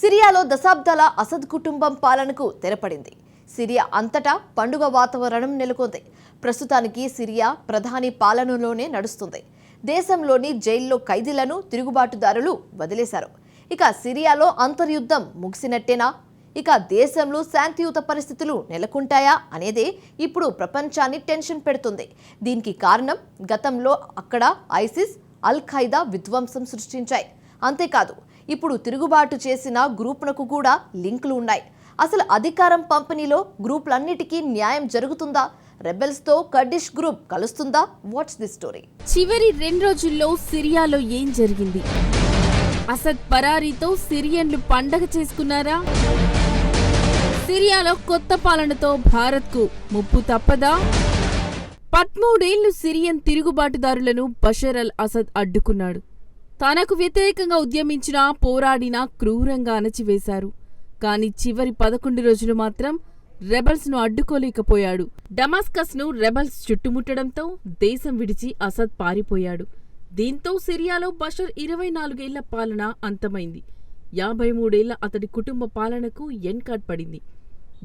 సిరియాలో దశాబ్దాల అసద్ కుటుంబం పాలనకు తెరపడింది. సిరియా అంతటా పండుగ వాతావరణం నెలకొంది. ప్రస్తుతానికి సిరియా ప్రధాని పాలనలోనే నడుస్తుంది. దేశంలోని జైల్లో ఖైదీలను తిరుగుబాటుదారులు వదిలేశారు. ఇక సిరియాలో అంతర్యుద్ధం ముగిసినట్టేనా? ఇక దేశంలో శాంతియుత పరిస్థితులు నెలకొంటాయా అనేదే ఇప్పుడు ప్రపంచాన్ని టెన్షన్ పెడుతుంది. దీనికి కారణం గతంలో అక్కడ ఐసిస్, అల్ ఖైదా విధ్వంసం సృష్టించాయి. అంతేకాదు ఇప్పుడు తిరుగుబాటు చేసిన గ్రూపులకు కూడా లింకులు ఉన్నాయి. అసలు అధికారం పంపిణీలో గ్రూపులన్నిటికీ న్యాయం జరుగుతుందా? రెబెల్స్ తో కర్డిష్ గ్రూప్ కలుస్తుందా? What's the story? చివరి 2 రోజుల్లో సిరియాలో ఏం జరిగింది? అసద్ పరారీతో సిరియన్లు పండగ చేసుకున్నారా? సిరియాలో కొత్త పాలనతో భారత్కు ముప్పు తప్పదా? 13 ఏళ్లు సిరియన్ తిరుగుబాటుదారులను బషర్ అల్ అసద్ అడ్డుకున్నాడు. తనకు వ్యతిరేకంగా ఉద్యమించినా పోరాడినా క్రూరంగా అణచివేశారు. కాని చివరి 11 రోజులు మాత్రం రెబల్స్ ను అడ్డుకోలేకపోయాడు. డమాస్కస్ ను రెబల్స్ చుట్టుముట్టడంతో దేశం విడిచి అసద్ పారిపోయాడు. దీంతో సిరియాలో బషర్ 24 ఏళ్ల పాలన అంతమైంది. 53 ఏళ్ల అతడి కుటుంబ పాలనకు ఎన్కాట్ పడింది.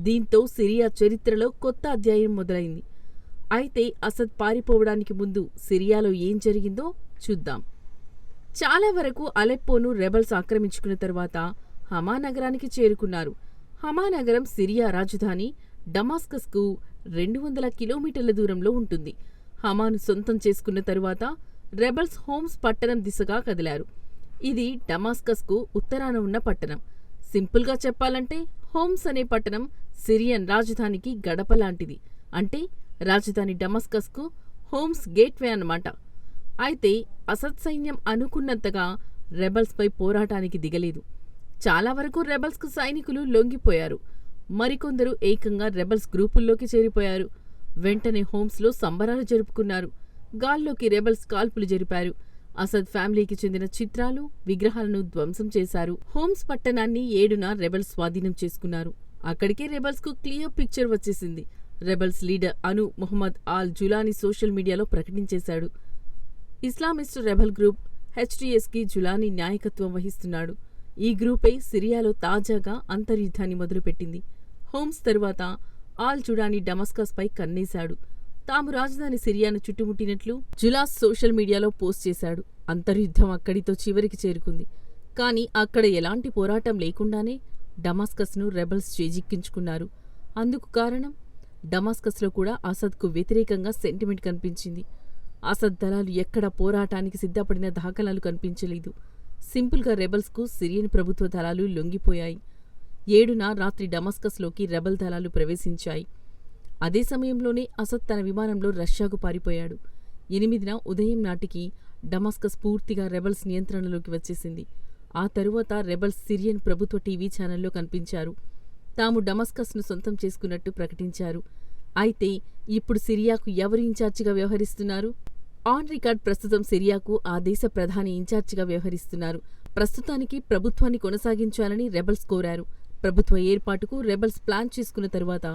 దీంతో సిరియా చరిత్రలో కొత్త అధ్యాయం మొదలైంది. అయితే అసద్ పారిపోవడానికి ముందు సిరియాలో ఏం జరిగిందో చూద్దాం. చాలా వరకు అలెప్పోను రెబల్స్ ఆక్రమించుకున్న తరువాత హమా నగరానికి చేరుకున్నారు. హమా నగరం సిరియా రాజధాని డమాస్కస్కు 200 కిలోమీటర్ల దూరంలో ఉంటుంది. హమాను సొంతం చేసుకున్న తరువాత రెబల్స్ హోమ్స్ పట్టణం దిశగా కదిలారు. ఇది డమాస్కస్కు ఉత్తరాన ఉన్న పట్టణం. సింపుల్గా చెప్పాలంటే హోమ్స్ అనే పట్టణం సిరియన్ రాజధానికి గడప లాంటిది. అంటే రాజధాని డమాస్కస్కు హోమ్స్ గేట్వే అన్నమాట. అయితే అసద్ సైన్యం అనుకున్నంతగా రెబల్స్పై పోరాటానికి దిగలేదు. చాలా వరకు రెబల్స్కు సైనికులు లొంగిపోయారు. మరికొందరు ఏకంగా రెబల్స్ గ్రూపుల్లోకి చేరిపోయారు. వెంటనే హోమ్స్లో సంబరాలు జరుపుకున్నారు. గాల్లోకి రెబల్స్ కాల్పులు జరిపారు. అసద్ ఫ్యామిలీకి చెందిన చిత్రాలు, విగ్రహాలను ధ్వంసం చేశారు. హోమ్స్ పట్టణాన్ని 7న రెబల్స్ స్వాధీనం చేసుకున్నారు. అక్కడికే రెబల్స్కు క్లియర్ పిక్చర్ వచ్చేసింది. రెబల్స్ లీడర్ అను మొహమ్మద్ ఆల్ జులానీ సోషల్ మీడియాలో ప్రకటించేశాడు. ఇస్లామిస్ట్ రెబల్ గ్రూప్ హెచ్టిఎస్కి జులానీ నాయకత్వం వహిస్తున్నాడు. ఈ గ్రూపే సిరియాలో తాజాగా అంతర్యుద్ధాన్ని మొదలుపెట్టింది. హోమ్స్ తరువాత ఆల్ జులానీ డమాస్కస్పై కన్నేశాడు. తాము రాజధాని సిరియాను చుట్టుముట్టినట్లు జులాస్ సోషల్ మీడియాలో పోస్ట్ చేశాడు. అంతర్యుద్ధం అక్కడితో చివరికి చేరుకుంది. కాని అక్కడ ఎలాంటి పోరాటం లేకుండానే డమాస్కస్ను రెబల్స్ చేజిక్కించుకున్నారు. అందుకు కారణం డమాస్కస్లో కూడా అసద్కు వ్యతిరేకంగా సెంటిమెంట్ కనిపించింది. అసద్ దళాలు ఎక్కడ పోరాటానికి సిద్ధపడిన దాఖలాలు కనిపించలేదు. సింపుల్గా రెబల్స్కు సిరియన్ ప్రభుత్వ దళాలు లొంగిపోయాయి. 7న రాత్రి డమాస్కస్లోకి రెబల్ దళాలు ప్రవేశించాయి. అదే సమయంలోనే అసద్ తన విమానంలో రష్యాకు పారిపోయాడు. 8న ఉదయం నాటికి డమాస్కస్ పూర్తిగా రెబల్స్ నియంత్రణలోకి వచ్చేసింది. ఆ తరువాత రెబల్స్ సిరియన్ ప్రభుత్వ టీవీ ఛానల్లో కనిపించారు. తాము డమాస్కస్ను సొంతం చేసుకున్నట్టు ప్రకటించారు. అయితే ఇప్పుడు సిరియాకు ఎవరు ఇన్ఛార్జిగా వ్యవహరిస్తున్నారు? ఆన్ రికార్డ్ ప్రస్తుతం సిరియాకు ఆ దేశ ప్రధాని ఇన్ఛార్జిగా వ్యవహరిస్తున్నారు. ప్రస్తుతానికి ప్రభుత్వాన్ని కొనసాగించాలని రెబల్స్ కోరారు. ప్రభుత్వ ఏర్పాటుకు రెబల్స్ ప్లాన్ చేసుకున్న తరువాత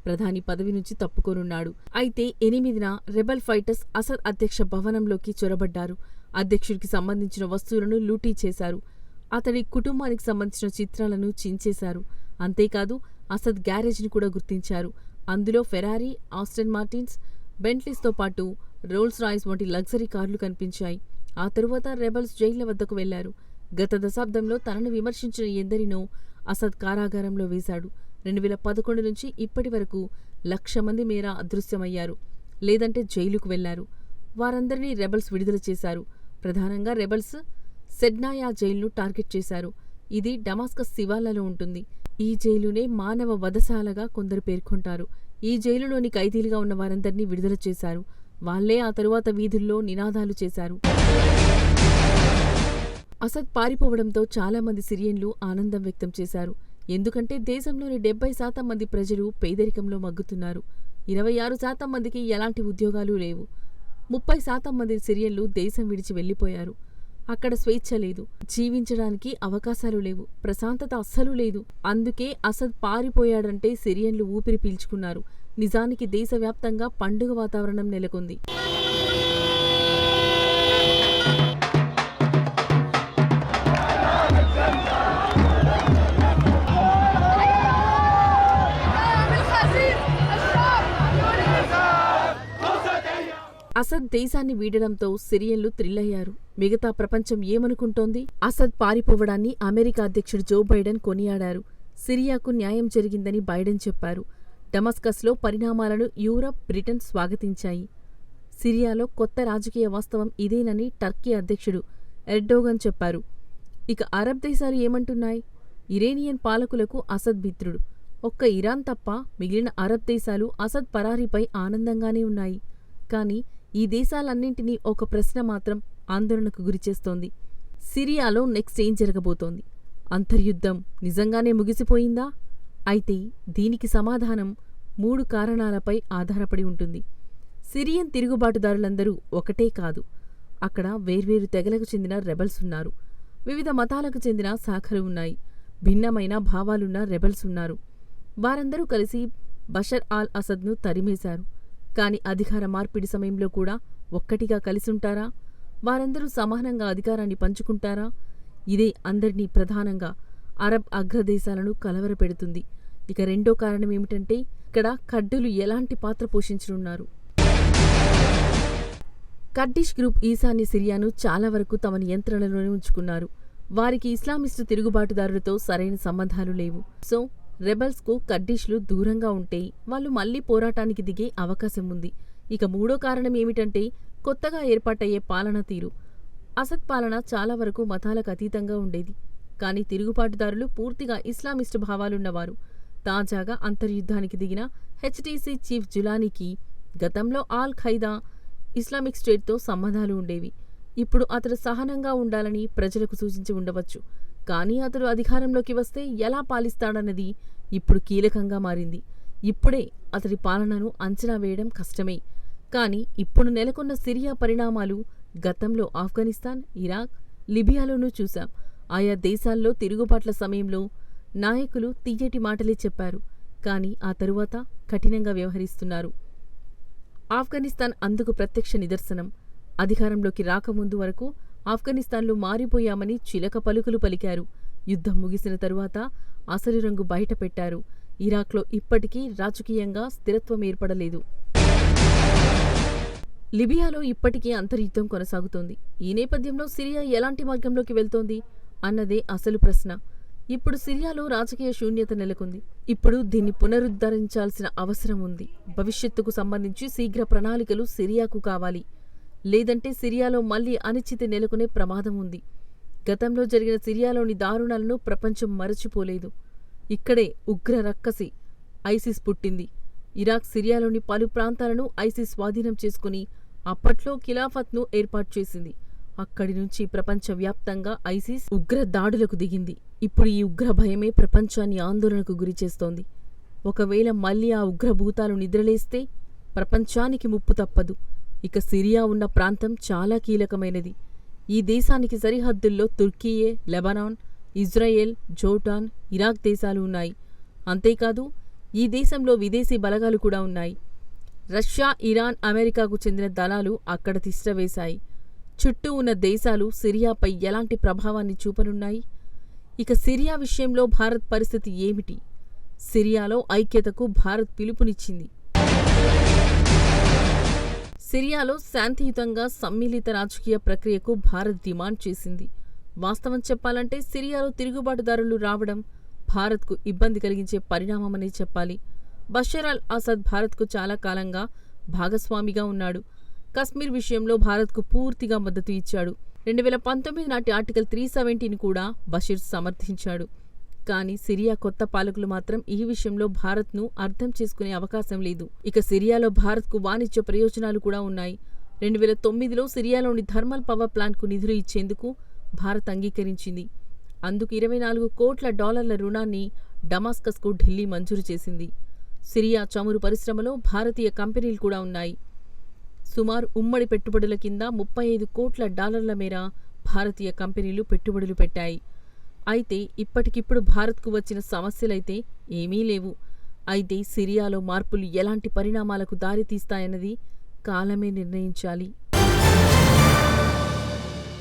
ప్రధాని పదవి నుంచి తప్పుకోనున్నాడు. అయితే 8న రెబల్ ఫైటర్స్ అసద్ అధ్యక్ష భవనంలోకి చొరబడ్డారు. అధ్యక్షుడికి సంబంధించిన వస్తువులను లూటీ చేశారు. అతడి కుటుంబానికి సంబంధించిన చిత్రాలను చించేశారు. అంతేకాదు అసద్ గ్యారేజ్ని కూడా గుర్తించారు. అందులో ఫెరారీ, ఆస్టన్ మార్టిన్స్, బెంట్లీస్తో పాటు రోల్స్ రాయ్స్ వంటి లగ్జరీ కార్లు కనిపించాయి. ఆ తరువాత రెబల్స్ జైళ్ల వద్దకు వెళ్లారు. గత దశాబ్దంలో తనను విమర్శించిన ఎందరినో అసద్ కారాగారంలో వేశాడు. 2011 నుంచి ఇప్పటి వరకు 1,00,000 మంది మేర అదృశ్యమయ్యారు, లేదంటే జైలుకు వెళ్లారు. వారందరినీ రెబల్స్ విడుదల చేశారు. ప్రధానంగా రెబల్స్ సెడ్నాయా జైలును టార్గెట్ చేశారు. ఇది డమాస్కస్ శివార్లలో ఉంటుంది. ఈ జైలునే మానవ వధశాలగా కొందరు పేర్కొంటారు. ఈ జైలులోని ఖైదీలుగా ఉన్న వారందరినీ విడుదల చేశారు. వాళ్లే ఆ తరువాత వీధుల్లో నినాదాలు చేశారు. అసద్ పారిపోవడంతో చాలామంది సిరియన్లు ఆనందం వ్యక్తం చేశారు. ఎందుకంటే దేశంలోని 70% మంది ప్రజలు పేదరికంలో మగ్గుతున్నారు. 26% మందికి ఎలాంటి ఉద్యోగాలు లేవు. 30% మంది సిరియన్లు దేశం విడిచి వెళ్లిపోయారు. అక్కడ స్వేచ్ఛ లేదు, జీవించడానికి అవకాశాలు లేవు, ప్రశాంతత అస్సలు లేదు. అందుకే అసద్ పారిపోయాడంటే సిరియన్లు ఊపిరి పీల్చుకున్నారు. నిజానికి దేశవ్యాప్తంగా పండుగ వాతావరణం నెలకొంది. అసద్ దేశాన్ని వీడడంతో సిరియన్లు థ్రిల్లయ్యారు. మిగతా ప్రపంచం ఏమనుకుంటోంది? అసద్ పారిపోవడాన్ని అమెరికా అధ్యక్షుడు జో బైడెన్ కొనియాడారు. సిరియాకు న్యాయం జరిగిందని బైడెన్ చెప్పారు. డమస్కస్లో పరిణామాలను యూరప్, బ్రిటన్ స్వాగతించాయి. సిరియాలో కొత్త రాజకీయ వాస్తవం ఇదేనని టర్కీ అధ్యక్షుడు ఎర్డోగన్ చెప్పారు. ఇక అరబ్ దేశాలు ఏమంటున్నాయి? ఇరానియన్ పాలకులకు అసద్ మిత్రుడు. ఒక్క ఇరాన్ తప్ప మిగిలిన అరబ్ దేశాలు అసద్ పరారీపై ఆనందంగానే ఉన్నాయి. కానీ ఈ దేశాలన్నింటినీ ఒక ప్రశ్న మాత్రం ఆందోళనకు గురిచేస్తోంది. సిరియాలో నెక్స్ట్ ఏం జరగబోతోంది? అంతర్యుద్ధం నిజంగానే ముగిసిపోయిందా? అయితే దీనికి సమాధానం 3 కారణాలపై ఆధారపడి ఉంటుంది. సిరియన్ తిరుగుబాటుదారులందరూ ఒకటే కాదు. అక్కడ వేర్వేరు తెగలకు చెందిన రెబల్స్ ఉన్నారు. వివిధ మతాలకు చెందిన శాఖలు ఉన్నాయి. భిన్నమైన భావాలున్న రెబల్స్ ఉన్నారు. వారందరూ కలిసి బషర్ ఆల్ అసద్ను తరిమేశారు. కాని అధికార మార్పిడి సమయంలో కూడా ఒక్కటిగా కలిసుంటారా? వారందరూ సమానంగా అధికారాన్ని పంచుకుంటారా? ఇదే అందరినీ ప్రధానంగా అరబ్ అగ్రదేశాలను కలవరపెడుతుంది. ఇక రెండో కారణమేమిటంటే ఇక్కడ కర్డులు ఎలాంటి పాత్ర పోషించనున్నారు? కర్డిష్ గ్రూప్ ఈశాన్య సిరియాను చాలా వరకు తమ నియంత్రణలోనే ఉంచుకున్నారు. వారికి ఇస్లామిస్టు తిరుగుబాటుదారులతో సరైన సంబంధాలు లేవు. సో రెబల్స్కు కర్డిష్లు దూరంగా ఉంటే వాళ్ళు మళ్లీ పోరాటానికి దిగే అవకాశం ఉంది. ఇక మూడో కారణం ఏమిటంటే కొత్తగా ఏర్పాటయ్యే పాలనా తీరు. అసద్ పాలన చాలా వరకు మతాలకు అతీతంగా ఉండేది. కానీ తిరుగుబాటుదారులు పూర్తిగా ఇస్లామిస్టు భావాలున్నవారు. తాజాగా అంతర్యుద్ధానికి దిగిన హెచ్టీసీ చీఫ్ జులానీకి గతంలో ఆల్ ఖైదా, ఇస్లామిక్ స్టేట్తో సంబంధాలు ఉండేవి. ఇప్పుడు అతడు సహనంగా ఉండాలని ప్రజలకు సూచించి ఉండవచ్చు. కానీ అతడు అధికారంలోకి వస్తే ఎలా పాలిస్తాడన్నది ఇప్పుడు కీలకంగా మారింది. ఇప్పుడే అతడి పాలనను అంచనా వేయడం కష్టమే. కానీ ఇప్పుడు నెలకొన్న సిరియా పరిణామాలు గతంలో ఆఫ్ఘనిస్తాన్, ఇరాక్, లిబియాలోనూ చూశాం. ఆయా దేశాల్లో తిరుగుబాట్ల సమయంలో నాయకులు తియ్యటి మాటలే చెప్పారు. కానీ ఆ తరువాత కఠినంగా వ్యవహరిస్తున్నారు. ఆఫ్ఘనిస్తాన్ అందుకు ప్రత్యక్ష నిదర్శనం. అధికారంలోకి రాకముందు వరకు ఆఫ్ఘనిస్తాన్లో మారిపోయామని చిలక పలుకులు పలికారు. యుద్ధం ముగిసిన తరువాత అసలు రంగు బయటపెట్టారు. ఇరాక్లో ఇప్పటికీ రాజకీయంగా స్థిరత్వం ఏర్పడలేదు. లిబియాలో ఇప్పటికీ అంతర్యుద్ధం కొనసాగుతోంది. ఈ నేపథ్యంలో సిరియా ఎలాంటి మార్గంలోకి వెళ్తోంది అన్నదే అసలు ప్రశ్న. ఇప్పుడు సిరియాలో రాజకీయ శూన్యత నెలకొంది. ఇప్పుడు దీన్ని పునరుద్ధరించాల్సిన అవసరం ఉంది. భవిష్యత్తుకు సంబంధించి శీఘ్ర ప్రణాళికలు సిరియాకు కావాలి. లేదంటే సిరియాలో మళ్లీ అనిశ్చితి నెలకొనే ప్రమాదం ఉంది. గతంలో జరిగిన సిరియాలోని దారుణాలను ప్రపంచం మరచిపోలేదు. ఇక్కడే ఉగ్ర రక్కసి ఐసిస్ పుట్టింది. ఇరాక్, సిరియాలోని పలు ప్రాంతాలను ఐసిస్ స్వాధీనం చేసుకుని అప్పట్లో ఖిలాఫత్ను ఏర్పాటు చేసింది. అక్కడి నుంచి ప్రపంచవ్యాప్తంగా ఐసిస్ ఉగ్ర దాడులకు దిగింది. ఇప్పుడు ఈ ఉగ్ర భయమే ప్రపంచాన్ని ఆందోళనకు గురిచేస్తోంది. ఒకవేళ మళ్లీ ఆ ఉగ్రభూతాలు నిద్రలేస్తే ప్రపంచానికి ముప్పు తప్పదు. ఇక సిరియా ఉన్న ప్రాంతం చాలా కీలకమైనది. ఈ దేశానికి సరిహద్దుల్లో Turkiye, Lebanon, Israel, Jordan, Iraq దేశాలు ఉన్నాయి. అంతేకాదు ఈ దేశంలో విదేశీ బలగాలు కూడా ఉన్నాయి. రష్యా, ఇరాన్, అమెరికాకు చెందిన దళాలు అక్కడ తిష్టవేశాయి. చుట్టూ ఉన్న దేశాలు సిరియాపై ఎలాంటి ప్రభావాన్ని చూపనున్నాయి? ఇక సిరియా విషయంలో భారత్ పరిస్థితి ఏమిటి? సిరియాలో ఐక్యతకు భారత్ పిలుపునిచ్చింది. సిరియాలో శాంతియుతంగా సమ్మిళిత రాజకీయ ప్రక్రియకు భారత్ డిమాండ్ చేసింది. వాస్తవం చెప్పాలంటే సిరియాలో తిరుగుబాటుదారులు రావడం భారత్కు ఇబ్బంది కలిగించే పరిణామమనే చెప్పాలి. బషర్ అల్ అసద్ భారత్కు చాలా కాలంగా భాగస్వామిగా ఉన్నాడు. కశ్మీర్ విషయంలో భారత్కు పూర్తిగా మద్దతు ఇచ్చాడు. 2019 నాటి ఆర్టికల్ 370ని కూడా బషీర్ సమర్థించాడు. కానీ సిరియా కొత్త పాలకులు మాత్రం ఈ విషయంలో భారత్ను అర్థం చేసుకునే అవకాశం లేదు. ఇక సిరియాలో భారత్కు వాణిజ్య ప్రయోజనాలు కూడా ఉన్నాయి. 2009లో సిరియాలోని థర్మల్ పవర్ ప్లాంట్కు నిధులు ఇచ్చేందుకు భారత్ అంగీకరించింది. అందుకు $24 కోట్ల రుణాన్ని డమాస్కస్కు ఢిల్లీ మంజూరు చేసింది. సిరియా చమురు పరిశ్రమలో భారతీయ కంపెనీలు కూడా ఉన్నాయి. సుమారు ఉమ్మడి పెట్టుబడుల కింద $35 కోట్ల మేర భారతీయ కంపెనీలు పెట్టుబడులు పెట్టాయి. అయితే ఇప్పటికిప్పుడు భారత్కు వచ్చిన సమస్యలైతే ఏమీ లేవు. అయితే సిరియాలో మార్పులు ఎలాంటి పరిణామాలకు దారితీస్తాయన్నది కాలమే నిర్ణయించాలి.